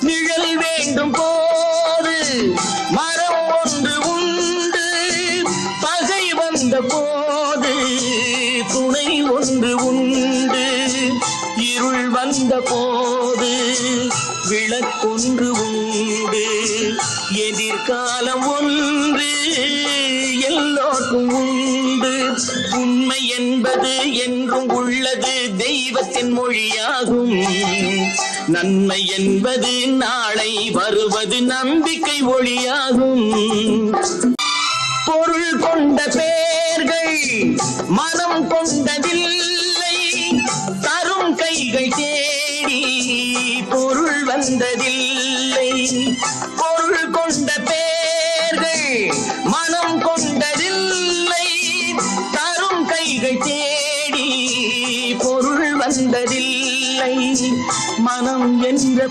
நிழல் வேண்டும் போது மரம் ஒன்று உண்டு, பகை வந்த போது துணை ஒன்று உண்டு, இருள் வந்த போது விளக்கொன்று உண்டு, எதிர்காலம் ஒன்று எல்லோருக்கும் உண்டு. உண்மை என்பது என்றும் உள்ளது, தெய்வத்தின் மொழியாகும். நன்மை என்பது நாளை வருவது, நம்பிக்கை ஒளியாகும். பொருள் கொண்ட பேர்கள் மனம் கொண்டதில்லை, தரும் கைகள் தேடி பொருள் வந்ததில்லை. பொருள் கொண்ட பேர்கள் மனம் கொண்டதில்லை, தரும் கைகள் தேடி பொருள் வந்ததில்லை. மனம் என்ற